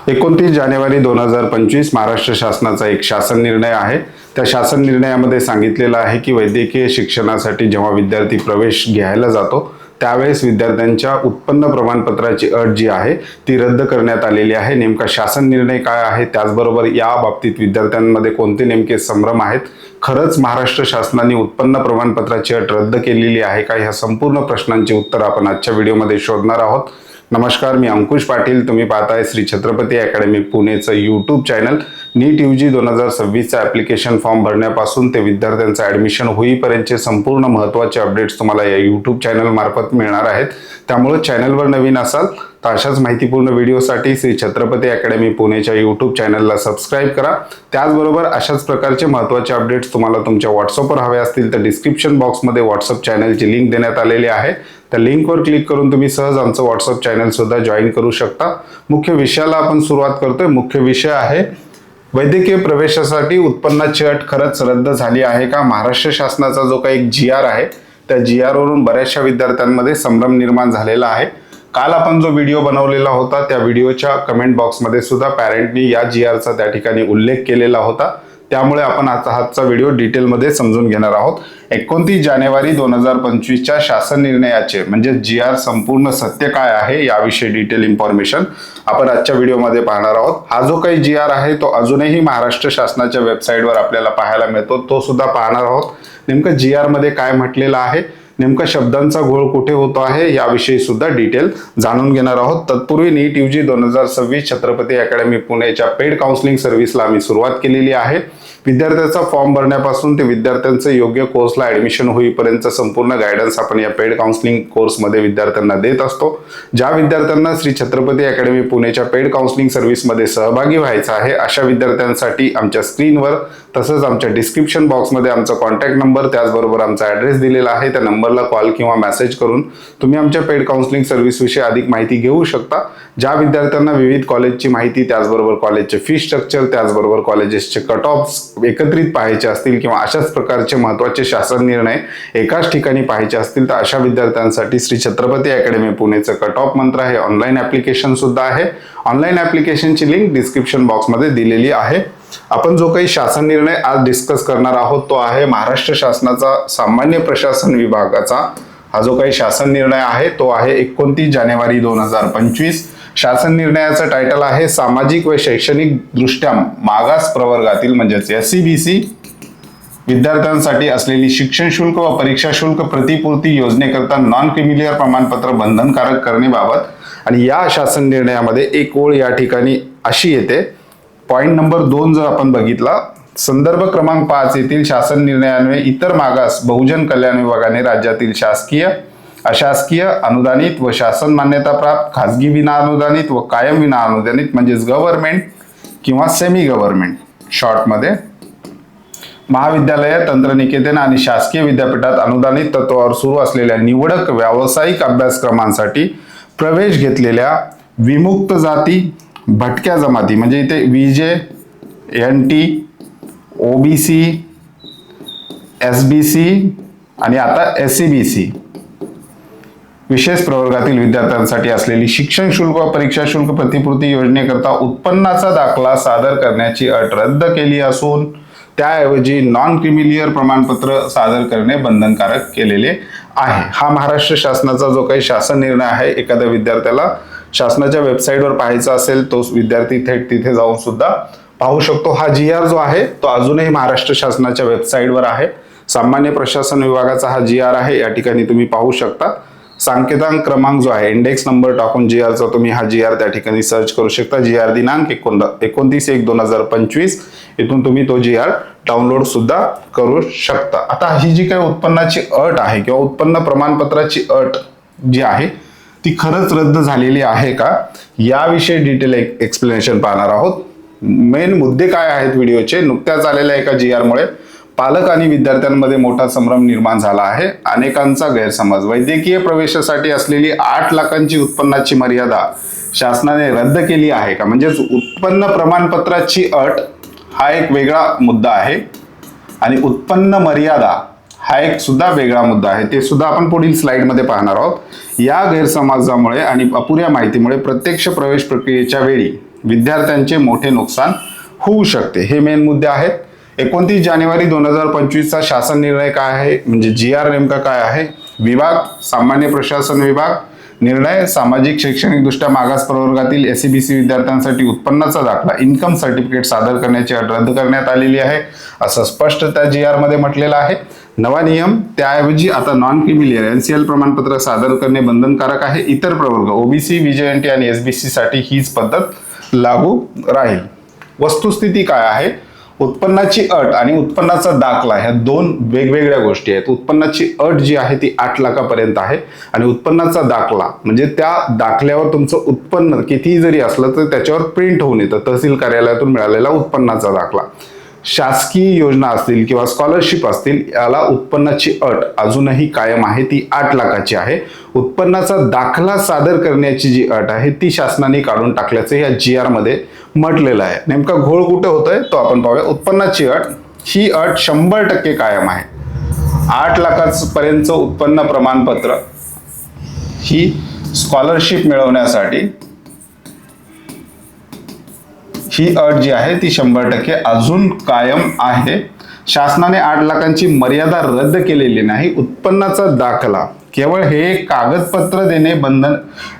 29 जानेवारी 2025 महाराष्ट्र शासनाचा एक शासन निर्णय आहे। त्या शासन निर्णयामध्ये सांगितलेलं आहे की वैद्यकीय शिक्षणासाठी जेव्हा विद्यार्थी प्रवेश घ्यायला जातो त्यावेळेस विद्यार्थ्यांच्या उत्पन्न प्रमाणपत्राची अट जी आहे ती रद्द करण्यात आलेली आहे। नेमका शासन निर्णय काय आहे, त्याचबरोबर या बाबतीत विद्यार्थ्यांमध्ये कोणते नेमके संभ्रम आहेत, खरंच महाराष्ट्र शासनाने उत्पन्न प्रमाणपत्राची अट रद्द केलेली आहे का, ह्या संपूर्ण प्रश्नांची उत्तर आपण आजच्या व्हिडिओमध्ये शोधणार आहोत। नमस्कार, मी अंकुश पाटील, तुम्ही पाहताय श्री छत्रपती अकॅडमी पुणेचं यूट्यूब चॅनल। नीट यूजी 2026चा ॲप्लिकेशन फॉर्म भरण्यापासून ते विद्यार्थ्यांचं ॲडमिशन होईपर्यंतचे संपूर्ण महत्त्वाचे अपडेट्स तुम्हाला या यूट्यूब चॅनल मार्फत मिळणार आहेत। त्यामुळे चॅनलवर नवीन असाल तर अशाच माहितीपूर्ण व्हिडिओसाठी श्री छत्रपती अकॅडमी पुणेच्या यूट्यूब चॅनलला सबस्क्राईब करा। त्याचबरोबर अशाच प्रकारचे महत्त्वाचे अपडेट्स तुम्हाला तुमच्या व्हॉट्सअपवर हवे असतील तर डिस्क्रिप्शन बॉक्समध्ये व्हॉट्सअप चॅनलची लिंक देण्यात आलेली आहे। त्या लिंकवर क्लिक करून तुम्ही सहज आमचं व्हॉट्सअप चॅनल सुद्धा जॉईन करू शकता। मुख्य विषयाला आपण सुरुवात करतोय। मुख्य विषय आहे वैद्यकीय प्रवेशासाठी उत्पन्नाची अट खरंच रद्द झाली आहे का। महाराष्ट्र शासनाचा जो काही एक GR आहे त्या GR वरून बऱ्याचशा विद्यार्थ्यांमध्ये संभ्रम निर्माण झालेला आहे। काल आपण जो व्हिडिओ बनवलेला होता त्या व्हिडिओच्या कमेंट बॉक्समध्ये सुद्धा पॅरेंटनी या GRचा त्या ठिकाणी उल्लेख केलेला होता। त्यामुळे आपण आजचा व्हिडिओ डिटेलमध्ये समजून घेणार आहोत। 29 जानेवारी 2025च्या शासन निर्णयाचे म्हणजे GR संपूर्ण सत्य काय आहे याविषयी डिटेल इन्फॉर्मेशन आपण आजच्या व्हिडिओमध्ये पाहणार आहोत। हा जो काही GR आहे तो अजूनही महाराष्ट्र शासनाच्या वेबसाईटवर आपल्याला पाहायला मिळतो, तो सुद्धा पाहणार आहोत। नेमकं GR मध्ये काय म्हटलेलं आहे, नेमका शब्दांचा घोळ कुठे होतो आहे याविषयी सुद्धा डिटेल जाणून घेणार आहोत। तत्पूर्वी नीट यूजी 2026 छत्रपती अकॅडमी पुणेच्या पेड काउन्सिलिंग सर्व्हिसला आम्ही सुरुवात केलेली आहे। विद्यार्थ्याचा फॉर्म भरण्यापासून ते विद्यार्थ्यांचं योग्य कोर्सला ॲडमिशन होईपर्यंत संपूर्ण गायडन्स आपण या पेड काउन्सिलिंग कोर्समध्ये विद्यार्थ्यांना देत असतो। ज्या विद्यार्थ्यांना श्री छत्रपती अकॅडमी पुणेच्या पेड काउन्सिलिंग सर्व्हिसमध्ये सहभागी व्हायचं आहे अशा विद्यार्थ्यांसाठी आमच्या स्क्रीनवर तसंच आमच्या डिस्क्रिप्शन बॉक्समध्ये आमचा कॉन्टॅक्ट नंबर त्याचबरोबर आमचा ॲड्रेस दिलेला आहे। त्या नंबरला कॉल किंवा मेसेज करून तुम्ही आमच्या पेड काउन्सिलिंग सर्व्हिसविषयी अधिक माहिती घेऊ शकता। ज्या विद्यार्थ्यांना विविध कॉलेजची माहिती त्याचबरोबर कॉलेजचे फी स्ट्रक्चर त्याचबरोबर कॉलेजेसचे कट ऑफ्स एकत्रित पाहायचे असतील किंवा अशाच प्रकारचे महत्त्वाचे शासन निर्णय एकाच ठिकाणी पाहायचे असतील तर अशा विद्यार्थ्यांसाठी श्री छत्रपती अकॅडमी पुणेचं कट ऑफ मंत्र हे ऑनलाईन ॲप्लिकेशन सुद्धा आहे। ऑनलाईन ॲप्लिकेशनची लिंक डिस्क्रिप्शन बॉक्समध्ये दिलेली आहे। आपण जो काही शासन निर्णय आज डिस्कस करणार आहोत तो आहे महाराष्ट्र शासनाचा सामान्य प्रशासन विभागाचा हा जो काही शासन निर्णय आहे तो आहे 29 जानेवारी 2025। शासन निर्णयाचं टायटल आहे सामाजिक व शैक्षणिक दृष्ट्या मागास प्रवर्गातील म्हणजेच SCBC विद्यार्थ्यांसाठी असलेली शिक्षण शुल्क व परीक्षा शुल्क प्रतिपूर्ती योजनेकरता नॉन क्रिमिलियर प्रमाणपत्र बंधनकारक करण्याबाबत। आणि या शासन निर्णयामध्ये एक ओळ या ठिकाणी अशी येते, पॉइंट नंबर 2 जर आपण बघितला, संदर्भ क्रमांक 5 येथील शासन निर्णयान्वये इतर मागास बहुजन कल्याण विभागाने राज्यातील शासकीय, अशासकीय, अनुदानित व शासन मान्यता प्राप्त, खाजगी विना अनुदानित व कायम विना अनुदानित म्हणजेच गव्हर्नमेंट किंवा सेमी गव्हर्नमेंट शॉर्टमध्ये महाविद्यालय, तंत्रनिकेतन आणि शासकीय विद्यापीठात अनुदानित तत्वावर सुरू असलेल्या निवडक व्यावसायिक अभ्यासक्रमांसाठी प्रवेश घेतलेल्या विमुक्त जाती, भटक्या जमाती म्हणजे इथे VJ, NT, OBC, SBC आणि आता SCBC विशेष प्रवर्गातील विद्यार्थ्यांसाठी असलेली शिक्षण शुल्क व परीक्षा शुल्क प्रतिपूर्ती योजनेकरता उत्पन्नाचा दाखला सादर करण्याची अट रद्द केली असून त्याऐवजी नॉन क्रिमिलियर प्रमाणपत्र सादर करणे बंधनकारक केलेले आहे। हा महाराष्ट्र शासनाचा जो काही शासन निर्णय आहे, एखाद्या विद्यार्थ्याला शासनाच्या वेबसाईटवर पाहायचा असेल तो विद्यार्थी थेट तिथे जाऊन सुद्धा पाहू शकतो। हा GR जो आहे तो अजूनही महाराष्ट्र शासनाच्या वेबसाईटवर आहे। सामान्य प्रशासन विभागाचा हा GR आहे, या ठिकाणी तुम्ही पाहू शकता। सांकेतांक क्रमांक जो आहे इंडेक्स नंबर टाकून GRचा तुम्ही हा GR त्या ठिकाणी सर्च करू शकता। GR दिनांक 29/1/2025 इथून तुम्ही तो GR डाउनलोड सुद्धा करू शकता। आता ही जी काही उत्पन्नाची अट आहे किंवा उत्पन्न प्रमाणपत्राची अट जी आहे ती खरंच रद्द झालेली आहे का याविषयी डिटेल एक्सप्लेनेशन पाहणार आहोत। मेन मुद्दे काय आहेत व्हिडिओचे, नुकत्याच आलेल्या एका GR मुळे पालक आणि विद्यार्थ्यांमध्ये मोठा संभ्रम निर्माण झाला आहे। अनेकांचा गैरसमज, वैद्यकीय प्रवेशासाठी असलेली 8 लाखांची उत्पन्नाची मर्यादा शासनाने रद्द केली आहे का, म्हणजेच उत्पन्न प्रमाणपत्राची अट हा एक वेगळा मुद्दा आहे आणि उत्पन्न मर्यादा हा एक सुद्धा वेगळा मुद्दा आहे, ते सुद्धा आपण पुढील स्लाइडमध्ये पाहणार आहोत। या गैरसमजामुळे आणि अपुऱ्या माहितीमुळे प्रत्यक्ष प्रवेश प्रक्रियेच्या वेळी विद्यार्थ्यांचे मोठे नुकसान होऊ शकते. हे मेन मुद्दे आहेत. 29 जानेवारी 2025चा शासन निर्णय काय आहे, म्हणजे GR नेमका काय आहे. विभाग सामान्य प्रशासन विभाग निर्णय सामाजिक शैक्षणिक दृष्ट्या मागास प्रवर्गातील SCBC विद्यार्थ्यांसाठी उत्पन्नाचा दाखला इन्कम सर्टिफिकेट सादर करण्याची अट रद्द करण्यात आलेली आहे असं स्पष्ट त्या GR मध्ये म्हटलेलं आहे. नवा नियम त्याऐवजी आता नॉन क्रिमिलियर NCL प्रमाणपत्र सादर करणे बंधनकारक आहे. इतर प्रवर्ग OBC VJNT आणि SBC साठी हीच पद्धत लागू राहील. वस्तुस्थिती काय आहे. उत्पन्नाची अट आणि उत्पन्नाचा दाखला ह्या दोन वेगवेगळ्या गोष्टी आहेत. उत्पन्नाची अट जी आहे ती 8 लाखापर्यंत आहे आणि उत्पन्नाचा दाखला म्हणजे त्या दाखल्यावर तुमचं उत्पन्न कितीही जरी असलं तर त्याच्यावर प्रिंट होऊन येतं तहसील कार्यालयातून मिळालेला उत्पन्नाचा दाखला. शासकीय योजना असतील किंवा स्कॉलरशिप असतील याला उत्पन्नाची अट अजूनही कायम आहे, ती 8 लाखाची आहे. उत्पन्नाचा दाखला सादर करण्याची जी अट आहे ती शासनाने काढून टाकल्याचं या GR मध्ये म्हटलेलं आहे. नेमका घोळ कुठे होतोय तो आपण पाहूया. उत्पन्नाची अट ही अट 100% कायम आहे. 8 लाखापर्यंतचं उत्पन्न प्रमाणपत्र ही स्कॉलरशिप मिळवण्यासाठी ही अट जी आहे ती 100% अजून कायम आहे. शासनाने 8 लाखांची मर्यादा रद्द केलेली नाही. उत्पन्नाचा दाखला केवळ हे कागदपत्र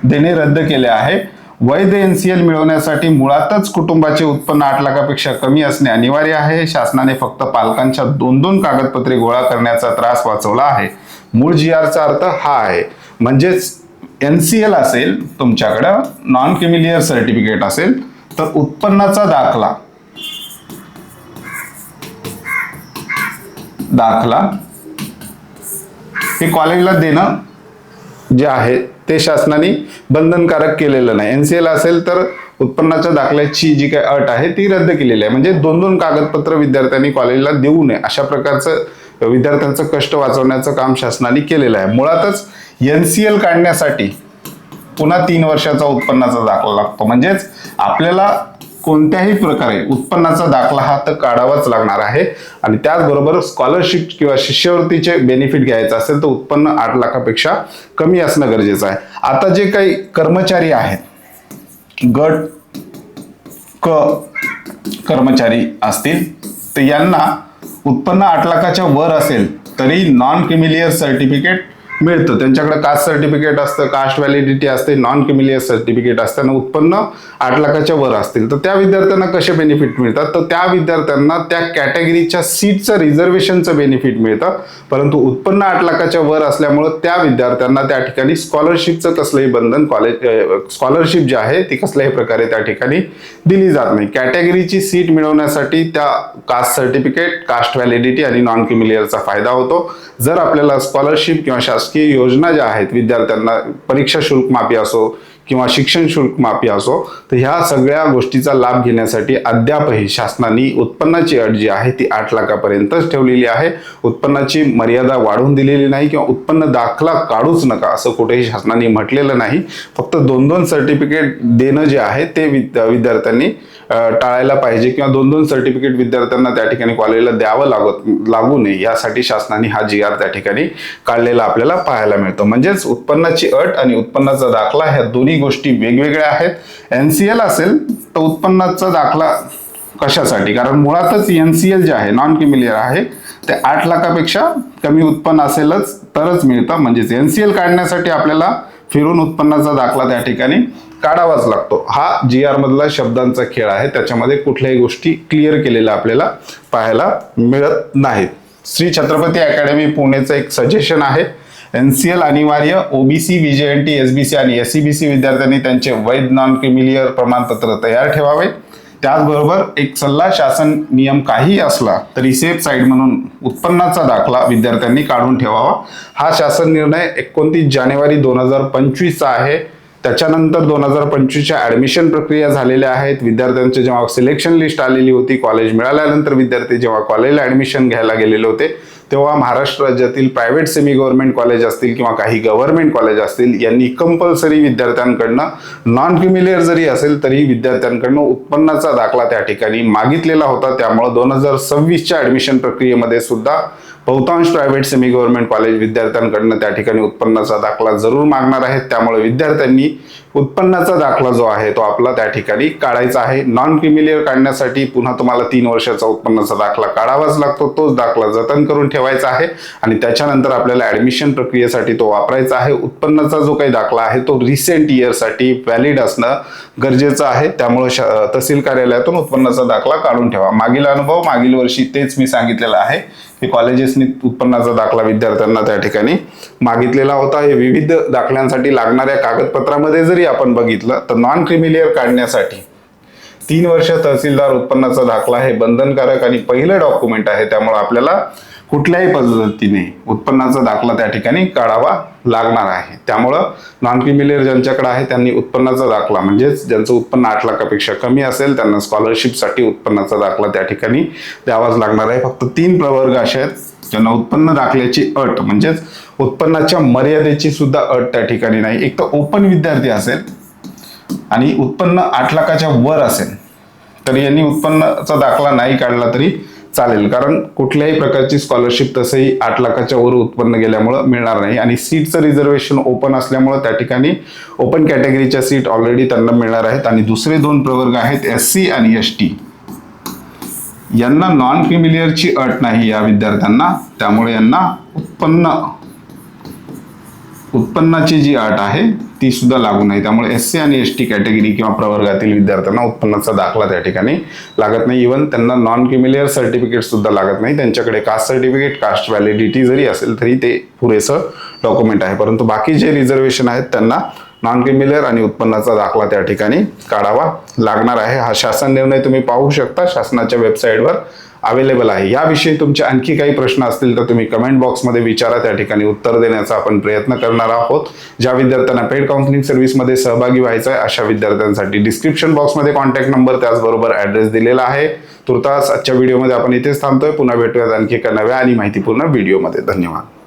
देणे रद्द केले आहे. वैध NCL मिळवण्यासाठी मुळातच कुटुंबाचे उत्पन्न 8 लाखापेक्षा कमी असणे अनिवार्य आहे. शासनाने फक्त पालकांच्या 2 कागदपत्रे गोळा करण्याचा त्रास वाचवला आहे. मूळ GRचा अर्थ हा आहे. म्हणजेच NCL असेल तुमच्याकडं, नॉन क्रिमिलियर सर्टिफिकेट असेल तर उत्पन्नाचा दाखला हे कॉलेजला देणं जे आहे ते शासनाने बंधनकारक केलेलं नाही. NCL असेल तर उत्पन्नाच्या दाखल्याची जी काही अट आहे ती रद्द केलेली आहे. म्हणजे 2 कागदपत्र विद्यार्थ्यांनी कॉलेजला देऊ नये अशा प्रकारचं विद्यार्थ्यांचं कष्ट वाचवण्याचं काम शासनाने केलेलं आहे. मुळातच NCL काढण्यासाठी पुन्हा 3 वर्षाचा उत्पन्नाचा दाखला लागतो. म्हणजेच आपल्याला कोणत्याही प्रकारे उत्पन्नाचा दाखला हा तर काढावाच लागणार आहे. आणि त्याचबरोबर स्कॉलरशिप किंवा शिष्यवृत्तीचे बेनिफिट घ्यायचं असेल तर उत्पन्न 8 लाखापेक्षा कमी असणं गरजेचं आहे. आता जे काही कर्मचारी आहेत गट क कर्मचारी असतील तर यांना उत्पन्न 8 लाखाच्या वर असेल तरी नॉन क्रिमिलियर सर्टिफिकेट मिळतं. त्यांच्याकडे कास्ट सर्टिफिकेट असतं, कास्ट व्हॅलिडिटी असते, नॉन क्रिमिलियर सर्टिफिकेट असतं आणि उत्पन्न 8 लाखाच्या वर असतील तर त्या विद्यार्थ्यांना कसे बेनिफिट मिळतात तर त्या विद्यार्थ्यांना त्या कॅटेगरीच्या सीटचं रिझर्वेशनचं बेनिफिट मिळतं. परंतु उत्पन्न 8 लाखाच्या वर असल्यामुळे त्या विद्यार्थ्यांना त्या ठिकाणी स्कॉलरशिपचं कसलंही बंधन स्कॉलरशिप जी आहे ती कसल्याही प्रकारे त्या ठिकाणी दिली जात नाही. कॅटेगरीची सीट मिळवण्यासाठी त्या कास्ट सर्टिफिकेट, कास्ट व्हॅलिडिटी आणि नॉन क्रिमिलियरचा फायदा होतो. जर आपल्याला स्कॉलरशिप किंवा शासकीय योजना ज्या आहेत विद्यार्थ्यांना परीक्षा शुल्क माफी असो किंवा शिक्षण शुल्क माफी असो तर ह्या सगळ्या गोष्टीचा लाभ घेण्यासाठी अद्यापही शासनाने उत्पन्नाची अट जी आहे ती 8 लाखापर्यंतच ठेवलेली आहे. उत्पन्नाची मर्यादा वाढवून दिलेली नाही किंवा उत्पन्न दाखला काढूच नका असं कुठेही शासनाने म्हटलेलं नाही. फक्त 2 सर्टिफिकेट देणं जे आहे ते विद्यार्थ्यांनी टाळायला पाहिजे किंवा 2 सर्टिफिकेट विद्यार्थ्यांना त्या ठिकाणी कॉलेजला द्यावं लागू नये यासाठी शासनाने हा GR त्या ठिकाणी काढलेला आपल्याला पाहायला मिळतो. म्हणजेच उत्पन्नाची अट आणि उत्पन्नाचा दाखला ह्या दोन्ही गोष्टी वेगवेगळ्या आहेत. NCL असेल तर उत्पन्नाचा दाखला कशासाठी, कारण मुळातच NCL जे आहे नॉन क्रिमिलियर आहे ते 8 लाखापेक्षा कमी उत्पन्न असेलच तरच मिळतं. म्हणजेच NCL काढण्यासाठी आपल्याला फिरून उत्पन्नाचा दाखला त्या ठिकाणी काढावाच लागतो. हा GR मधला शब्दांचा खेळ आहे. त्याच्यामध्ये कुठल्याही गोष्टी क्लिअर केलेल्या आपल्याला पाहायला मिळत नाहीत. श्री छत्रपती अकॅडमी पुणेचं एक सजेशन आहे. NCL अनिवार्य. OBC, VJNT, SBC आणि SCBC विद्यार्थ्यांनी त्यांचे वैध नॉन क्रिमिलियर प्रमाणपत्र तयार ठेवावे. त्याचबरोबर एक सल्ला, शासन नियम काही असला तरी सेफ साईड म्हणून उत्पन्नाचा दाखला विद्यार्थ्यांनी काढून ठेवावा. हा शासन निर्णय 29 जानेवारी 2025चा आहे. त्याच्यानंतर 2025च्या ऍडमिशन प्रक्रिया झालेल्या आहेत. विद्यार्थ्यांचे जेव्हा सिलेक्शन लिस्ट आलेली होती, कॉलेज मिळाल्यानंतर विद्यार्थी जेव्हा कॉलेजला ऍडमिशन घ्यायला गेलेले होते तेव्हा महाराष्ट्र राज्यातील प्रायव्हेट सेमी गव्हर्नमेंट कॉलेज असतील किंवा काही गव्हर्नमेंट कॉलेज असतील यांनी कंपल्सरी विद्यार्थ्यांकडनं नॉन क्रिमिलियर जरी असेल तरी विद्यार्थ्यांकडनं उत्पन्नाचा दाखला त्या ठिकाणी मागितलेला होता. त्यामुळे 2026च्या ऍडमिशन प्रक्रियेमध्ये सुद्धा बहुतांश प्रायव्हेट सेमी गव्हर्नमेंट कॉलेज विद्यार्थ्यांकडनं त्या ठिकाणी उत्पन्नाचा दाखला जरूर मागणार आहेत. त्यामुळे विद्यार्थ्यांनी उत्पन्नाचा दाखला जो आहे तो आपला त्या ठिकाणी काढायचा आहे. नॉन क्रिमिलियर काढण्यासाठी पुन्हा तुम्हाला 3 वर्षाचा उत्पन्नाचा दाखला काढावाच लागतो. तोच दाखला जतन करून ठेवायचा आहे आणि त्याच्यानंतर आपल्याला ऍडमिशन प्रक्रियेसाठी तो वापरायचा आहे. उत्पन्नाचा जो काही दाखला आहे तो रिसेंट इयरसाठी व्हॅलिड असणं गरजेचं आहे. त्यामुळे तहसील कार्यालयातून उत्पन्नाचा दाखला काढून ठेवा. मागील अनुभव मागील वर्षी तेच मी सांगितलेलं आहे की कॉलेजेसनी उत्पन्नाचा दाखला विद्यार्थ्यांना त्या ठिकाणी मागितलेला होता. हे विविध दाखल्यांसाठी लागणाऱ्या कागदपत्रामध्ये जरी आपण बघितलं तर नॉन क्रिमिलियर काढण्यासाठी 3 वर्ष तहसीलदार उत्पन्नाचा दाखला हे बंधनकारक आणि पहिलं डॉक्युमेंट आहे. त्यामुळे आपल्याला कुठल्याही पद्धतीने उत्पन्नाचा दाखला त्या ठिकाणी काढावा लागणार आहे. त्यामुळं नॉन क्रिमिलियर ज्यांच्याकडे आहे त्यांनी उत्पन्नाचा दाखला म्हणजेच ज्यांचं उत्पन्न 8 लाखापेक्षा कमी असेल त्यांना स्कॉलरशिपसाठी उत्पन्नाचा दाखला त्या ठिकाणी द्यावाच लागणार आहे. फक्त 3 प्रवर्ग असे आहेत ज्यांना उत्पन्न दाखल्याची अट म्हणजेच उत्पन्नाच्या मर्यादेची सुद्धा अट त्या ठिकाणी नाही. एक तर ओपन विद्यार्थी असेल आणि उत्पन्न 8 लाखाच्या वर असेल तर यांनी उत्पन्नाचा दाखला नाही काढला तरी चालेल, कारण कुठल्याही प्रकारची स्कॉलरशिप तसंही 8 लाखाच्या वर उत्पन्न गेल्यामुळं मिळणार नाही. आणि सीटचं रिझर्वेशन ओपन असल्यामुळं त्या ठिकाणी ओपन कॅटेगरीच्या सीट ऑलरेडी त्यांना मिळणार आहेत. आणि दुसरे 2 प्रवर्ग आहेत SC आणि ST, यांना नॉन क्रिमिलियरची अट नाही या विद्यार्थ्यांना. त्यामुळे यांना उत्पन्नाची जी अट आहे ती सुद्धा लागू नाही. त्यामुळे SC आणि ST कॅटेगरी किंवा प्रवर्गातील विद्यार्थ्यांना उत्पन्नाचा दाखला त्या ठिकाणी लागत नाही. इव्हन त्यांना नॉन क्रिमिलियर सर्टिफिकेट सुद्धा लागत नाही. त्यांच्याकडे कास्ट सर्टिफिकेट, कास्ट व्हॅलिडिटी जरी असेल तरी ते पुरेसं डॉक्युमेंट आहे. परंतु बाकी जे रिझर्वेशन आहेत त्यांना नॉन क्रिमिलियर आणि उत्पन्नाचा दाखला त्या ठिकाणी काढावा लागणार आहे. हा शासन निर्णय तुम्ही पाहू शकता, शासनाच्या वेबसाईटवर अवेलेबल आहे. याविषयी तुमचे आणखी काही प्रश्न असतील तर तुम्ही कमेंट बॉक्समध्ये विचारा, त्या ठिकाणी उत्तर देण्याचा आपण प्रयत्न करणार आहोत. ज्या विद्यार्थ्यांना पेड काउन्सिलिंग सर्व्हिसमध्ये सहभागी व्हायचं आहे अशा विद्यार्थ्यांसाठी डिस्क्रिप्शन बॉक्समध्ये कॉन्टॅक्ट नंबर त्याचबरोबर ॲड्रेस दिलेला आहे. तुर्तास आजच्या व्हिडिओमध्ये आपण इथेच थांबतोय. पुन्हा भेटूयात आणखी एका नव्या आणि माहितीपूर्ण व्हिडिओमध्ये. धन्यवाद.